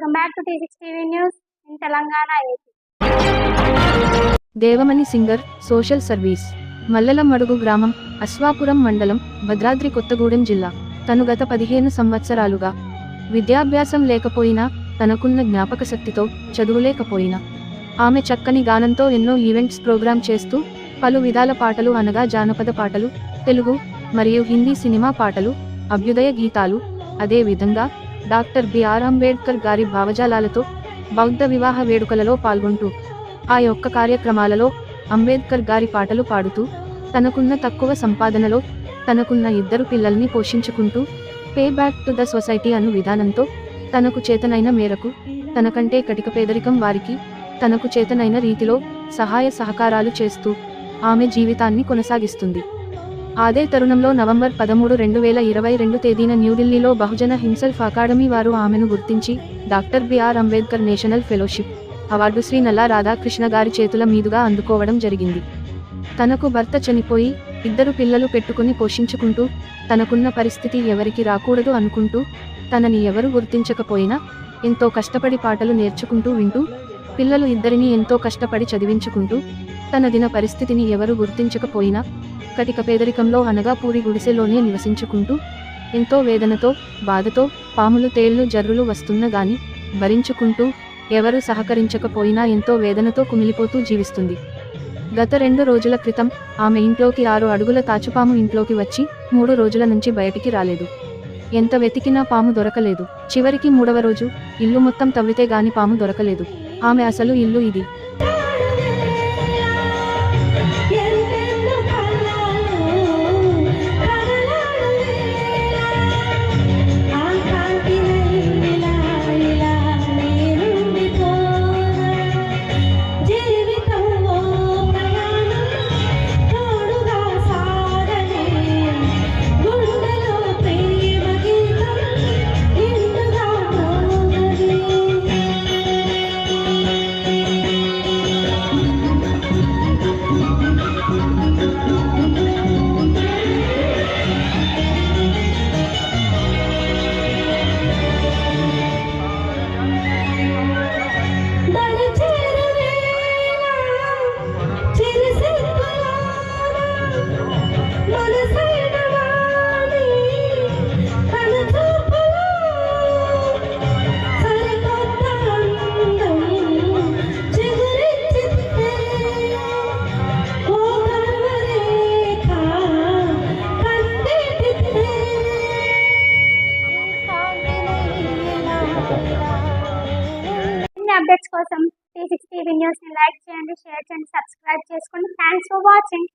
Welcome back to T6 TV news in Telangana AP. Devamani singer social service Mallelamadugu గ్రామం అశ్వాపురం మండలం భద్రాద్రి కొత్తగూడెం జిల్లా. తను గత 15 సంవత్సరాలుగా విద్యాభ్యాసం లేకపోయినా తనకున్న జ్ఞాపకశక్తితో చదువులేకపోయినా ఆమె చక్కని గానంతో ఎన్నో ఈవెంట్స్ ప్రోగ్రామ్ చేస్తూ పలు విధాల పాటలు అనగా జానపద పాటలు, తెలుగు మరియు హిందీ సినిమా పాటలు, అభ్యుదయ గీతాలు, అదే విధంగా డాక్టర్ బిఆర్ అంబేద్కర్ గారి భావజాలాలతో బౌద్ధ వివాహ వేడుకలలో పాల్గొంటూ ఆ యొక్క కార్యక్రమాలలో అంబేద్కర్ గారి పాటలు పాడుతూ తనకున్న తక్కువ సంపాదనలో తనకున్న 2 పిల్లల్ని పోషించుకుంటూ pay back to the society అను విధానంతో తనకు చేతనైన మేరకు తనకంటే కటిక పేదరికం వారికి తనకు చేతనైన రీతిలో సహాయ సహకారాలు చేస్తూ ఆమె జీవితాన్ని కొనసాగిస్తుంది. అదే తరుణంలో నవంబర్ 13, 2022 తేదీన న్యూఢిల్లీలో బహుజన హింసల్ఫ్ అకాడమీ వారు ఆమెను గుర్తించి doctor B R Ambedkar national fellowship award Shri Nalla Radhakrishna గారి చేతుల మీదుగా అందుకోవడం జరిగింది. తనకు భర్త చనిపోయి 2 పిల్లలు పెట్టుకుని పోషించుకుంటూ తనకున్న పరిస్థితి ఎవరికి రాకూడదు అనుకుంటూ తనని ఎవరు గుర్తించకపోయినా ఎంతో కష్టపడి పాటలు నేర్చుకుంటూ వింటూ పిల్లలు 2ని ఎంతో కష్టపడి చదివించుకుంటూ తన దిన పరిస్థితిని ఎవరు గుర్తించకపోయినా కటిక పేదరికంలో అనగా పూరి గుడిసెలోనే నివసించుకుంటూ ఎంతో వేదనతో బాధతో పాములు తేళ్లు జర్రులు వస్తున్న గాని భరించుకుంటూ ఎవరు సహకరించకపోయినా ఎంతో వేదనతో కుమిలిపోతూ జీవిస్తుంది. గత 2 రోజుల క్రితం ఆమె ఇంట్లోకి 6 అడుగుల తాచుపాము ఇంట్లోకి వచ్చి 3 రోజుల నుంచి బయటికి రాలేదు. ఎంత వెతికినా పాము దొరకలేదు. చివరికి 3వ రోజు ఇల్లు మొత్తం తవ్వితే గాని పాము దొరకలేదు. ఆమె అసలు ఇల్లు ఇది. అప్డేట్స్ కోసం T6 టీవీ న్యూస్ ని లైక్ చేయండి, షేర్ చేయండి, సబ్స్క్రైబ్ చేసుకోండి. Thanks for watching.